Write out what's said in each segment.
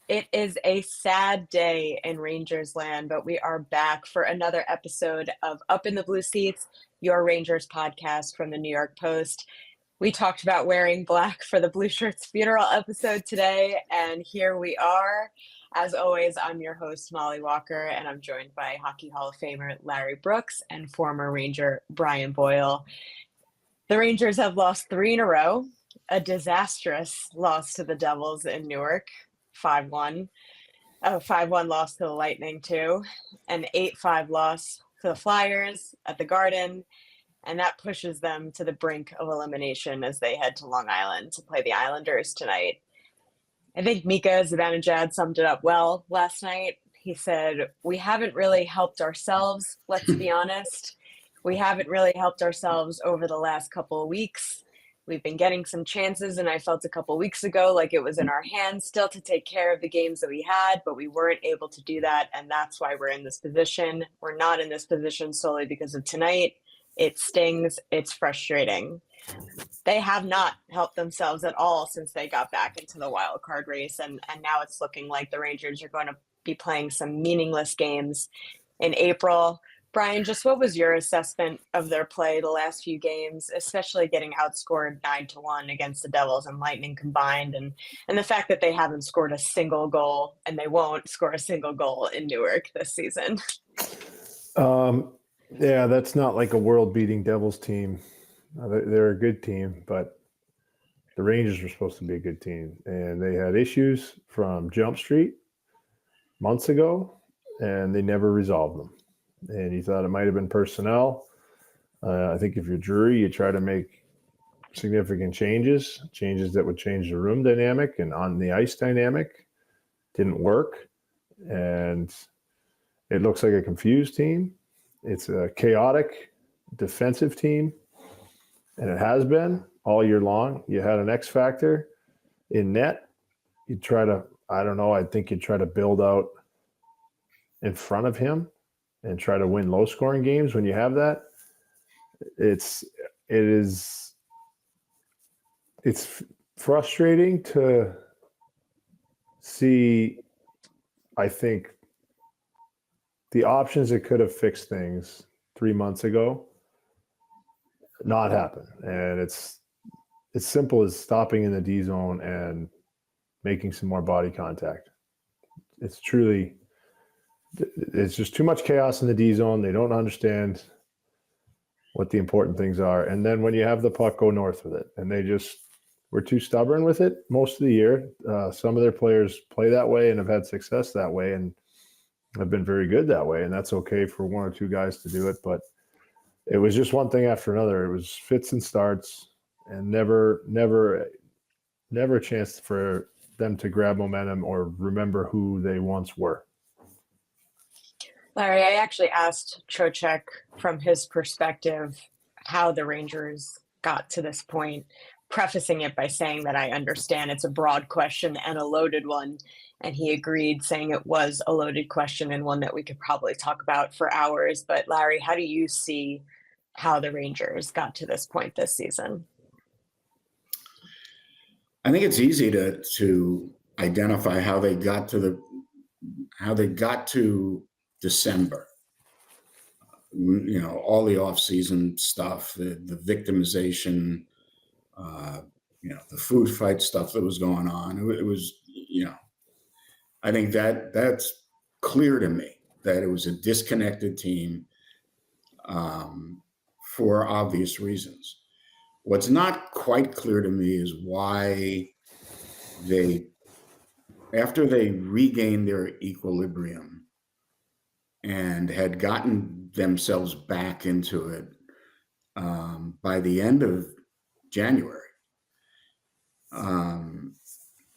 It is a sad day in Rangers land, but we are back for another episode of Up in the Blue Seats, your Rangers podcast from the New York Post. We talked about wearing black for the Blueshirts funeral episode today, and here we are. As always, I'm your host, Mollie Walker, and I'm joined by Hockey Hall of Famer Larry Brooks and former Ranger Brian Boyle. The Rangers have lost 3 in a row, a disastrous loss to the Devils in Newark, 5-1. A 5-1 loss to the Lightning, too. An 8-5 loss to the Flyers at the Garden. And that pushes them to the brink of elimination as they head to Long Island to play the Islanders tonight. I think Mika Zibanejad summed it up well last night. He said, "We haven't really helped ourselves, let's be honest. We haven't really helped ourselves over the last couple of weeks. We've been getting some chances, and I felt a couple of weeks ago like it was in our hands still to take care of the games that we had, but we weren't able to do that, and that's why we're in this position. We're not in this position solely because of tonight. It stings. It's frustrating." They have not helped themselves at all since they got back into the wild card race, and now it's looking like the Rangers are going to be playing some meaningless games in April. Brian, just what was your assessment of their play the last few games, especially getting outscored 9-1 against the Devils and Lightning combined, and the fact that they haven't scored a single goal and they won't score a single goal in Newark this season? Yeah, that's not like a world-beating Devils team. They're a good team, but the Rangers were supposed to be a good team, and they had issues from Jump Street months ago, and they never resolved them. And he thought it might have been personnel. I think if you're Drury, you try to make significant changes that would change the room dynamic and on the ice dynamic. Didn't work, and it looks like a confused team. It's a chaotic defensive team, and it has been all year long. You had an X factor in net. You try to, I think you try to build out in front of him and try to win low-scoring games when you have that. It's frustrating to see, I think, the options that could have fixed things 3 months ago not happen. And it's simple as stopping in the D zone and making some more body contact. It's just too much chaos in the D zone. They don't understand what the important things are. And then when you have the puck, go north with it. And they just were too stubborn with it most of the year. Some of their players play that way and have had success that way and have been very good that way. And that's okay for 1 or 2 guys to do it. But it was just one thing after another. It was fits and starts and never a chance for them to grab momentum or remember who they once were. Larry, I actually asked Trocheck from his perspective how the Rangers got to this point, prefacing it by saying that I understand it's a broad question and a loaded one. And he agreed, saying it was a loaded question and one that we could probably talk about for hours. But Larry, how do you see how the Rangers got to this point this season? I think it's easy to identify how they got to December. All the off-season stuff, the victimization, the food fight stuff that was going on. It was, I think that's clear to me that it was a disconnected team for obvious reasons. What's not quite clear to me is why after they regained their equilibrium and had gotten themselves back into it by the end of January,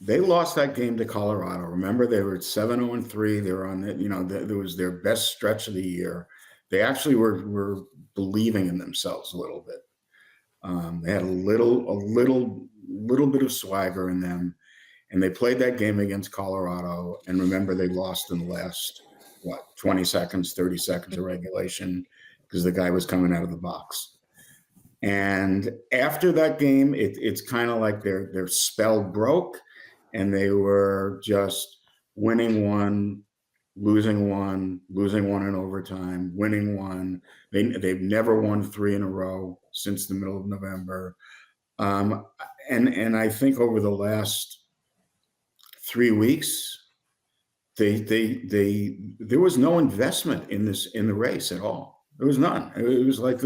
they lost that game to Colorado. Remember, they were at 7-0-3. They were on there was their best stretch of the year. They actually were believing in themselves a little bit. They had a little bit of swagger in them, and they played that game against Colorado. And remember, they lost in the last 20 seconds, 30 seconds of regulation because the guy was coming out of the box. And after that game, it's kind of like their spell broke, and they were just winning one, losing one in overtime, winning one. They've never won 3 in a row since the middle of November. And I think over the last 3 weeks, there was no investment in the race at all. There was none. It was like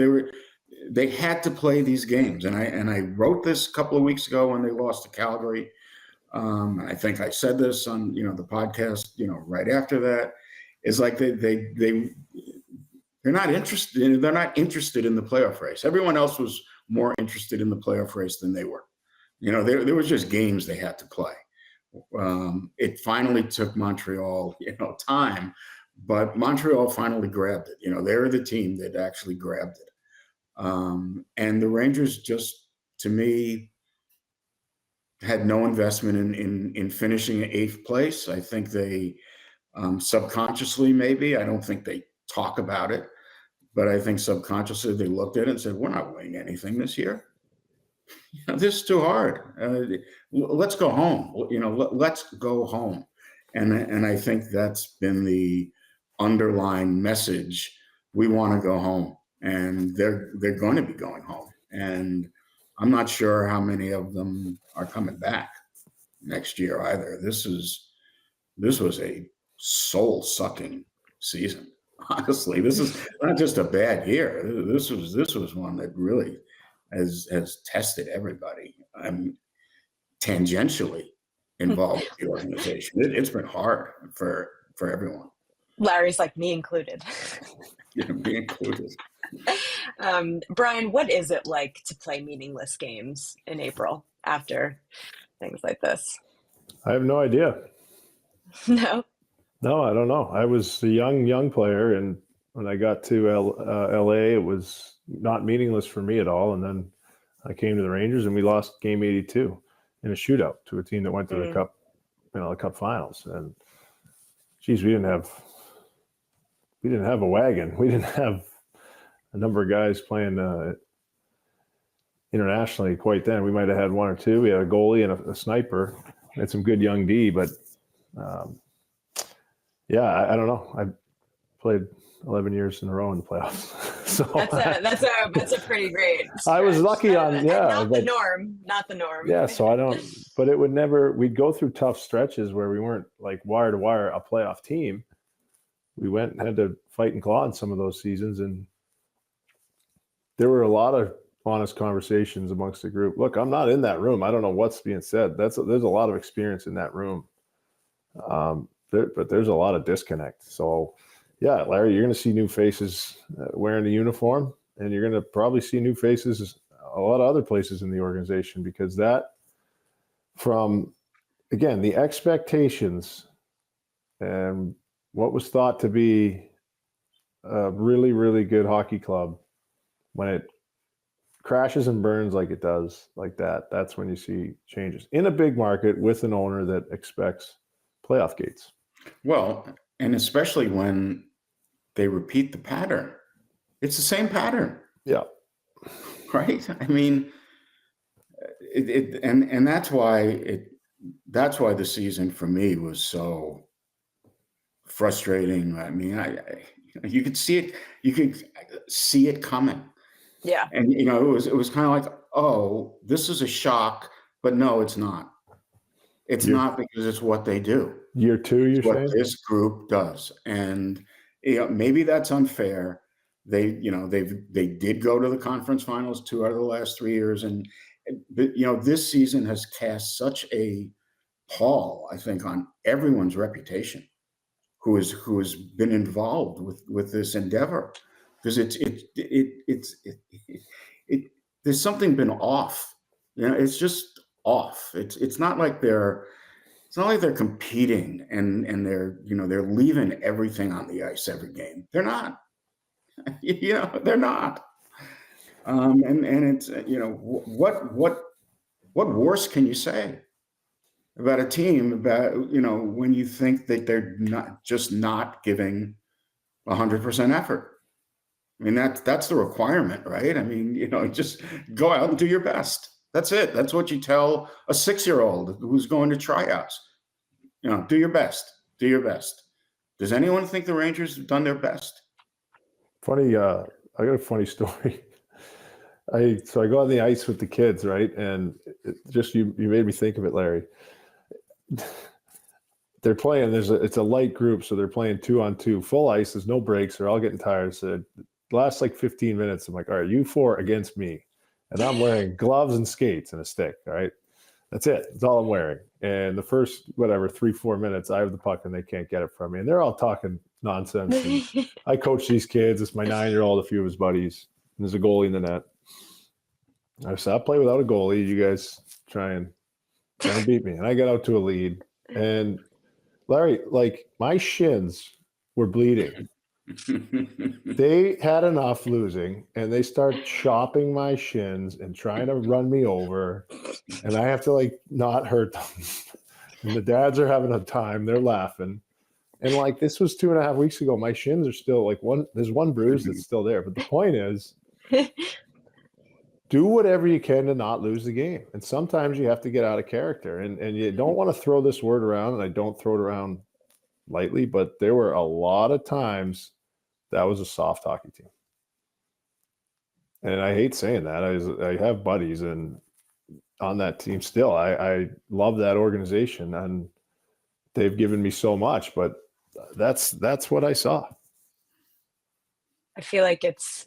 they had to play these games. And I wrote this a couple of weeks ago when they lost to Calgary. I think I said this on the podcast right after that. It's like they're not interested. They're not interested in the playoff race. Everyone else was more interested in the playoff race than they were. There was just games they had to play. It finally took Montreal, time, but Montreal finally grabbed it. They're the team that actually grabbed it. And the Rangers just, to me, had no investment in finishing in 8th place. I think they subconsciously, maybe, I don't think they talk about it, but I think subconsciously they looked at it and said, we're not winning anything this year. This is too hard. Let's go home. Let's go home. And I think that's been the underlying message. We want to go home, and they're going to be going home. And I'm not sure how many of them are coming back next year either. This was a soul-sucking season. Honestly, this is not just a bad year. This was one that really has tested everybody. I'm tangentially involved with the organization. It's been hard for everyone. Larry's like, me included. Me included. Brian, what is it like to play meaningless games in April after things like this? I have no idea. No, I don't know. I was a young player, and when I got to LA, it was not meaningless for me at all. And then I came to the Rangers, and we lost game 82 in a shootout to a team that went to the Cup, the Cup Finals. And geez, we didn't have a wagon. We didn't have a number of guys playing internationally quite then. We might have had one or two. We had a goalie and a sniper. We had some good young D, but I don't know. I played 11 years in a row in the playoffs. So that's a pretty great stretch. I was lucky on not the norm. Yeah, so I don't. But it would never. We'd go through tough stretches where we weren't like wire to wire a playoff team. We went and had to fight and claw in some of those seasons, and there were a lot of honest conversations amongst the group. Look, I'm not in that room. I don't know what's being said. There's a lot of experience in that room, but there's a lot of disconnect. So. Yeah, Larry, you're going to see new faces wearing the uniform, and you're going to probably see new faces a lot of other places in the organization, because that, from, again, the expectations and what was thought to be a really, really good hockey club, when it crashes and burns like it does, like that, that's when you see changes in a big market with an owner that expects playoff gates. Well, and especially when they repeat the pattern. It's the same pattern. Yeah. Right? I mean, and that's why the season for me was so frustrating. I mean, you could see it coming. Yeah. And it was kind of like, oh, this is a shock, but no, it's not. It's not, because it's what they do. Year 2, you're saying? What this group does. And maybe that's unfair. They did go to the conference finals 2 out of the last 3 years. But this season has cast such a pall, I think, on everyone's reputation who has been involved with this endeavor, because there's something been off. It's just off. It's not like they're competing and they're leaving everything on the ice every game. They're not. They're not. And it's what worse can you say about a team when you think that they're not giving 100% effort? I mean, that's the requirement, right? I mean, just go out and do your best. That's it. That's what you tell a 6-year-old who's going to tryouts. Do your best. Do your best. Does anyone think the Rangers have done their best? Funny, I got a funny story. So I go on the ice with the kids, right? And you made me think of it, Larry. They're playing. It's a light group, so they're playing 2-on-2, full ice. There's no breaks. They're all getting tired. So the last 15 minutes, I'm like, all right, you four against me, and I'm wearing gloves and skates and a stick. All right, that's it. That's all I'm wearing. And the first 3-4 minutes, I have the puck and they can't get it from me, and they're all talking nonsense. And I coach these kids. It's my 9-year-old, a few of his buddies, and there's a goalie in the net. I said, I'll play without a goalie. You guys try and beat me. And I got out to a lead. And Larry, my shins were bleeding. They had enough losing, and they start chopping my shins and trying to run me over. And I have to not hurt them. And the dads are having a time. They're laughing. And this was 2.5 weeks ago. My shins are still there's one bruise that's still there. But the point is, do whatever you can to not lose the game. And sometimes you have to get out of character. And you don't want to throw this word around, and I don't throw it around lightly, but there were a lot of times that was a soft hockey team. And I hate saying that. I have buddies and on that team still. I love that organization, and they've given me so much, but that's what I saw. I feel like it's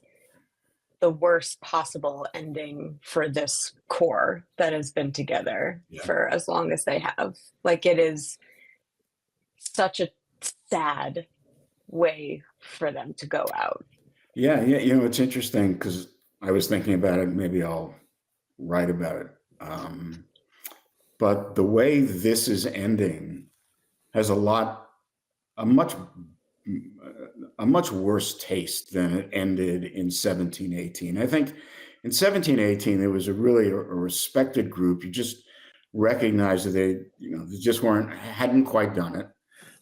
the worst possible ending for this core that has been together for as long as they have. It is such a sad way for them to go out. Yeah. It's interesting because I was thinking about it. Maybe I'll write about it. But the way this is ending has a much worse taste than it ended in 17-18. I think in 17-18, there was a respected group. You just recognized that they just hadn't quite done it,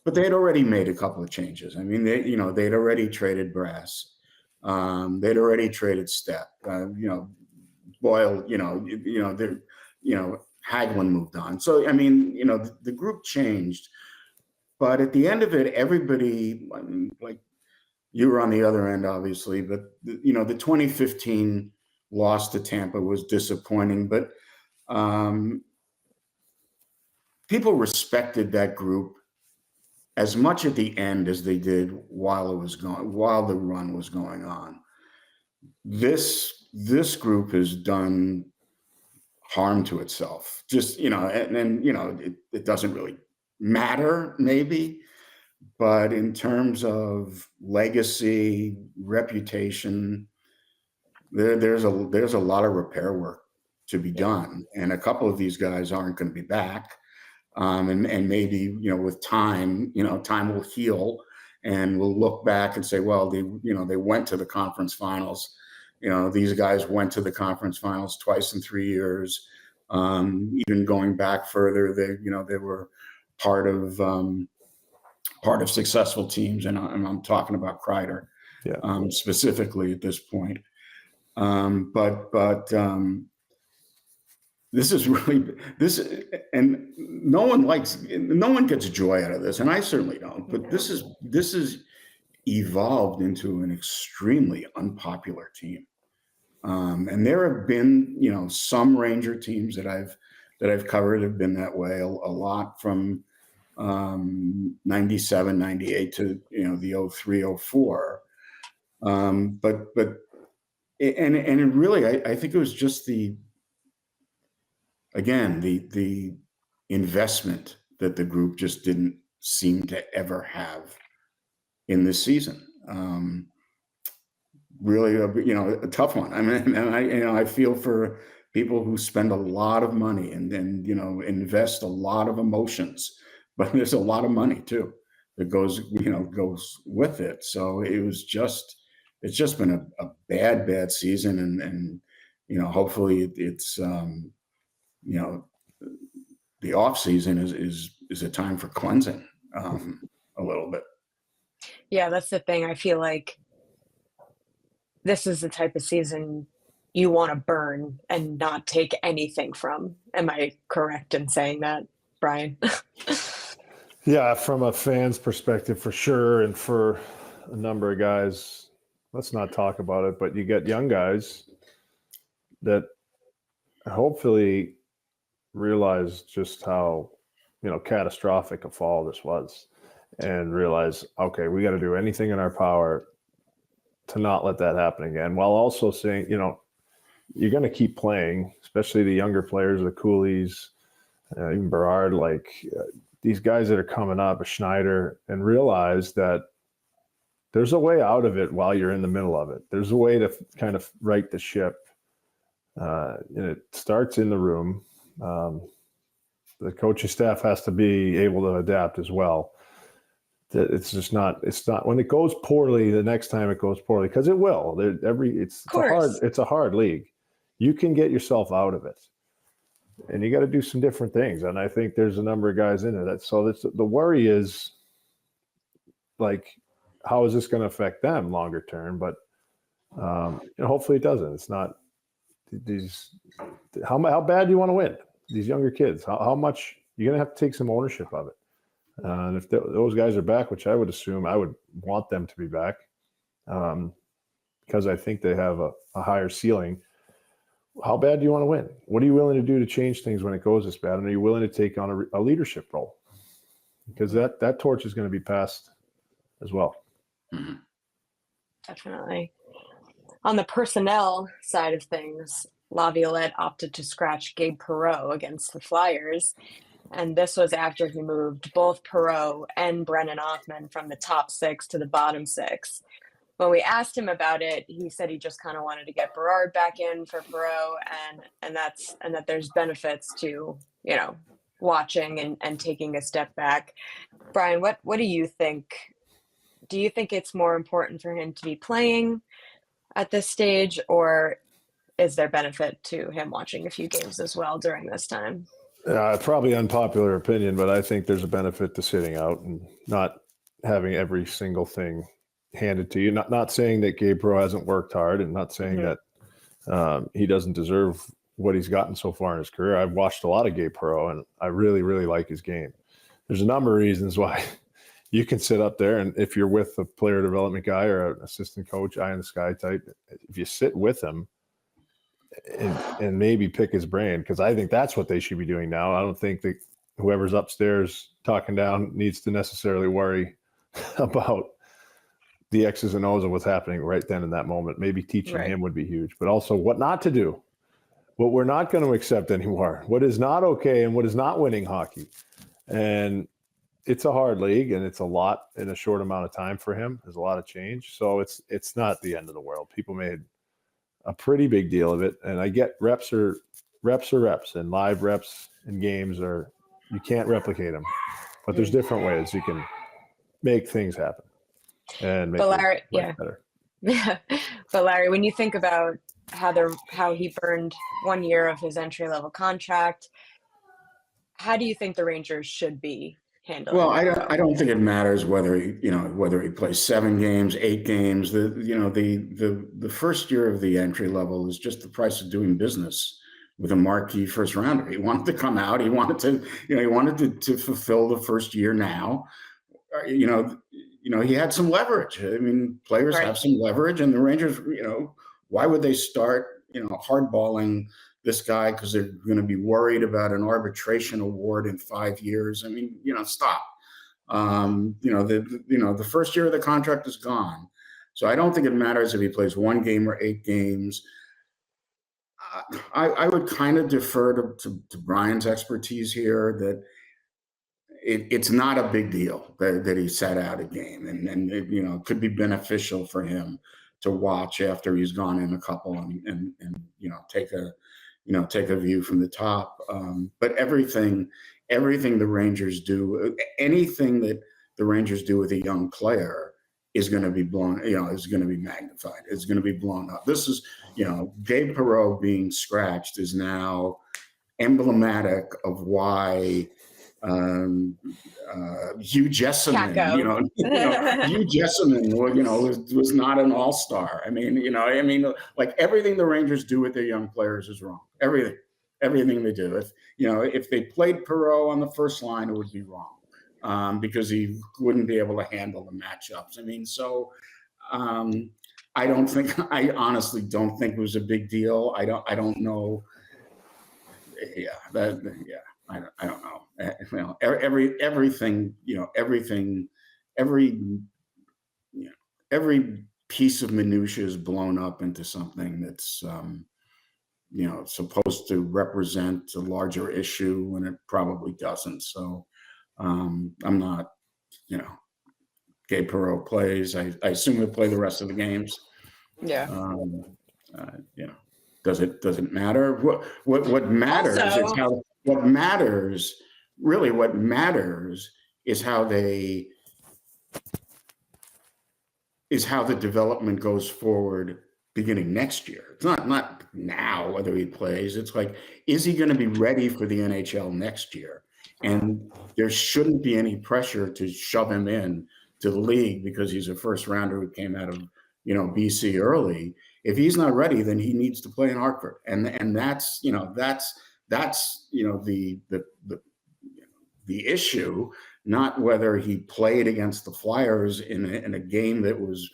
but they had already made a couple of changes. I mean, they'd already traded Brass. They'd already traded Step. Boyle, Hagelin moved on. So, I mean, the group changed. But at the end of it, everybody, you were on the other end, obviously, but the 2015 loss to Tampa was disappointing, but people respected that group as much at the end as they did while the run was going on. This group has done harm to itself. Just, it doesn't really matter maybe, but in terms of legacy, reputation, there's a lot of repair work to be done, and a couple of these guys aren't going to be back, and maybe with time, time will heal, and we'll look back and say, well, they went to the conference finals. These guys went to the conference finals twice in 3 years. Even going back further, they were part of successful teams, and I'm talking about Kreider, specifically at this point. But this is really and no one gets joy out of this, and I certainly don't. But this is evolved into an extremely unpopular team, and there have been some Ranger teams that I've covered have been that way a lot from 97, 98 to the 03, 04. But it really, I think it was just the investment that the group just didn't seem to ever have in this season. Really, a tough one. I mean, and I feel for people who spend a lot of money and invest a lot of emotions, but there's a lot of money too that goes with it. So it's just been a bad season, and hopefully it's the off season is a time for cleansing a little bit. Yeah, that's the thing. I feel like this is the type of season you want to burn and not take anything from. Am I correct in saying that, Brian? Yeah, from a fan's perspective, for sure, and for a number of guys, let's not talk about it, but you get young guys that hopefully realize just how, catastrophic a fall this was, and realize, okay, we got to do anything in our power to not let that happen again, while also saying, you're going to keep playing, especially the younger players, the Coolies, even Berard, these guys that are coming up, Schneider, and realize that there's a way out of it while you're in the middle of it. There's a way to kind of right the ship. And it starts in the room. The coaching staff has to be able to adapt as well. It's not when it goes poorly, the next time it goes poorly, because it will. It's a hard league. You can get yourself out of it, and you got to do some different things. And I think there's a number of guys in it. So the worry is, how is this going to affect them longer term? But hopefully it doesn't. It's not these. How bad do you want to win? These younger kids, how much you're going to have to take some ownership of it. And if those guys are back, which I would assume, I would want them to be back, because I think they have a higher ceiling. How bad do you want to win? What are you willing to do to change things when it goes this bad? And are you willing to take on a leadership role? Because that torch is going to be passed as well. Definitely. On the personnel side of things, Laviolette opted to scratch Gabe Perreault against the Flyers. And this was after he moved both Perreault and Brennan Othmann from the top 6 to the bottom 6. When we asked him about it, he said he just kind of wanted to get Berard back in for Perreault, and that there's benefits to, watching and taking a step back. Brian, what do you think? Do you think it's more important for him to be playing at this stage, or is there benefit to him watching a few games as well during this time? Probably unpopular opinion, but I think there's a benefit to sitting out and not having every single thing handed to you. Not saying that Gabe Perreault hasn't worked hard, and not saying that he doesn't deserve what he's gotten so far in his career. I've watched a lot of Gabe Perreault, and I really, really like his game. There's a number of reasons why you can sit up there, and if you're with a player development guy or an assistant coach, eye in the sky type, if you sit with him and maybe pick his brain, because I think that's what they should be doing now. I don't think that whoever's upstairs talking down needs to necessarily worry about the X's and O's of what's happening right then in that moment. Maybe teaching him would be huge, but also what not to do, what we're not going to accept anymore, what is not okay, and what is not winning hockey. And it's a hard league, and it's a lot in a short amount of time for him. There's a lot of change. So it's not the end of the world. People made a pretty big deal of it. And I get reps are reps, and live reps in games you can't replicate them, but there's different ways you can make things happen and make it better. Yeah. But Larry, when you think about how he burned 1 year of his entry-level contract, how do you think the Rangers should be handling? Well, I don't think it matters whether he plays 7 games, 8 games. The first year of the entry level is just the price of doing business with a marquee first rounder. He wanted to come out. He wanted to fulfill the first year now. He had some leverage. I mean, players have some leverage, and the Rangers, why would they start, hardballing this guy because they're going to be worried about an arbitration award in 5 years? I mean, stop. The first year of the contract is gone. So I don't think it matters if he plays 1 game or 8 games. I would kind of defer to Brian's expertise here that it's not a big deal that he sat out a game, and it could be beneficial for him to watch after he's gone in a couple and take a view from the top. But everything the Rangers do, anything that the Rangers do with a young player is going to be blown, is going to be magnified. It's going to be blown up. This is, Gabe Perreault being scratched is now emblematic of why Hugh Jessamine, Hugh Jessamine, was not an all-star. I mean, like everything the Rangers do with their young players is wrong. Everything they do. If they played Perreault on the first line, it would be wrong. because he wouldn't be able to handle the matchups. I mean, so I honestly don't think it was a big deal. I don't know. I don't know. Everything, every piece of minutia is blown up into something that's, supposed to represent a larger issue when it probably doesn't. So I'm not, Gabe Perrault plays. I assume he'll play the rest of the games. Yeah. Does it matter? What matters Also, is how. What matters is how the development goes forward beginning next year. It's not now whether he plays. It's like, is he going to be ready for the NHL next year? And there shouldn't be any pressure to shove him in to the league because he's a first rounder who came out of BC early. If he's not ready, then he needs to play in Hartford, and that's the issue, not whether he played against the Flyers in a game that was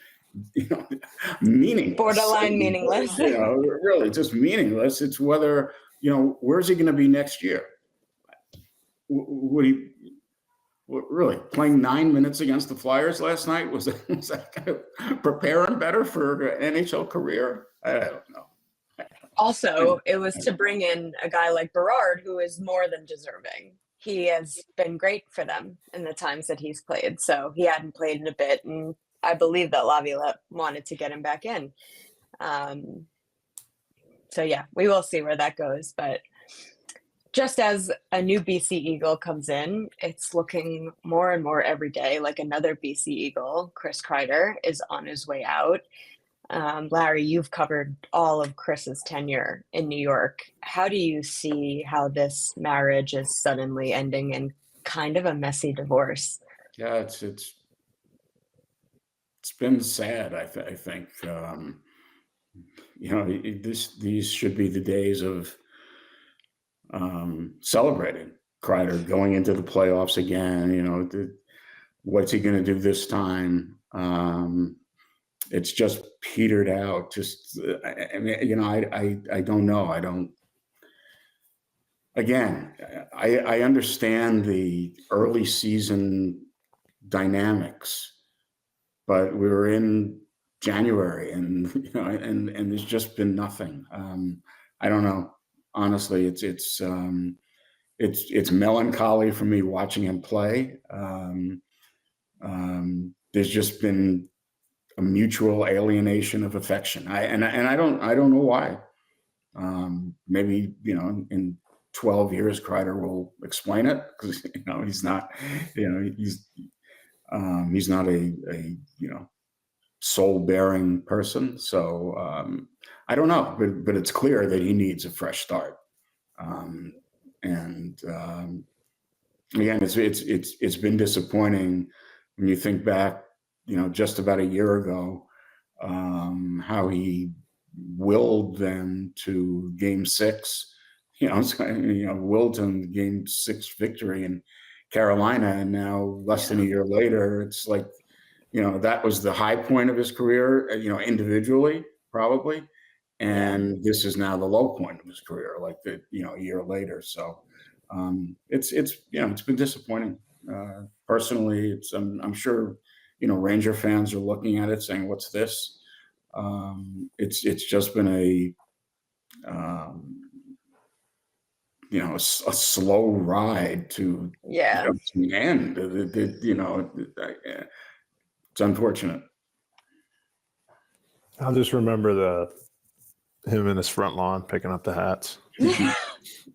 meaningless, borderline meaningless. Really just meaningless. It's whether where's he going to be next year? Really playing 9 minutes against the Flyers last night, was that going to prepare him better for an NHL career? I don't know. Also, it was to bring in a guy like Berard, who is more than deserving. He has been great for them in the times that he's played. So he hadn't played in a bit, and I believe that Laviolette wanted to get him back in. So yeah, we will see where that goes. But just as a new BC Eagle comes in, it's looking more and more every day like another BC Eagle, Chris Kreider, is on his way out. Larry, you've covered all of Chris's tenure in New York. How do you see how this marriage is suddenly ending in kind of a messy divorce? Yeah, it's been sad. I think these should be the days of celebrating Kreider going into the playoffs again. What's he going to do this time? It's just petered out. I don't know. I understand the early season dynamics, but we were in January and there's just been nothing. I don't know. Honestly, it's melancholy for me watching him play. There's just been a mutual alienation of affection. I don't know why. Maybe in 12 years Kreider will explain it, because he's not he's not a soul-bearing person. So I don't know, but it's clear that he needs a fresh start. Again, it's been disappointing when you think back, just about a year ago, how he willed them to Game 6. Willed them to Game 6 victory in Carolina, and now less than a year later, it's like, that was the high point of his career, individually, probably. And this is now the low point of his career, like a year later. So it's been disappointing. Personally, I'm sure, Ranger fans are looking at it saying, what's this? It's just been a slow ride to the end. It's unfortunate. I'll just remember him in his front lawn picking up the hats.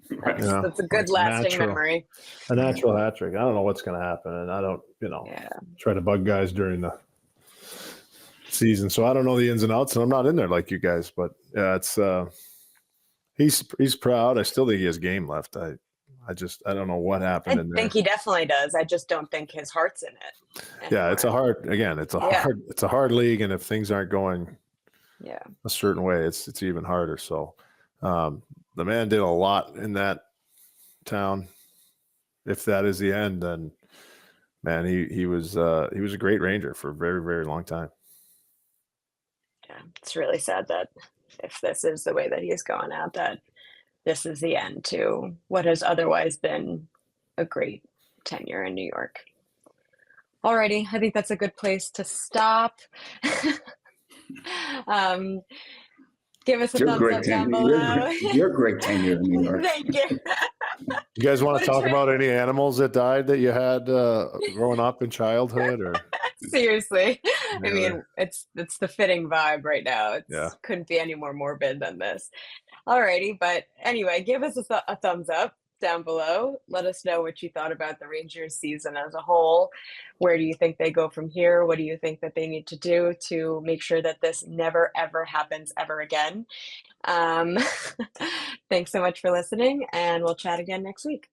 Right. That's a good lasting memory. A natural hat trick. I don't know what's going to happen, and I don't, try to bug guys during the season, so I don't know the ins and outs, and I'm not in there like you guys. But yeah, it's he's proud. I still think he has game left. I don't know what happened in there. I think he definitely does. I just don't think his heart's in it anymore. Yeah, it's a hard league, and if things aren't going a certain way, it's even harder. So the man did a lot in that town. If that is the end, then man, he was a great Ranger for a very, very long time. Yeah, it's really sad that if this is the way that he's going out, that this is the end to what has otherwise been a great tenure in New York. Alrighty, I think that's a good place to stop. Give us a thumbs up down below. You're a great tenure in New York. Thank you. You guys want to talk about any animals that died that you had growing up in childhood, or seriously? Yeah. I mean, it's the fitting vibe right now. Yeah. Couldn't be any more morbid than this. Alrighty, but anyway, give us a thumbs up down below. Let us know what you thought about the Rangers season as a whole. Where do you think they go from here? What do you think that they need to do to make sure that this never, ever happens ever again? Thanks so much for listening, and we'll chat again next week.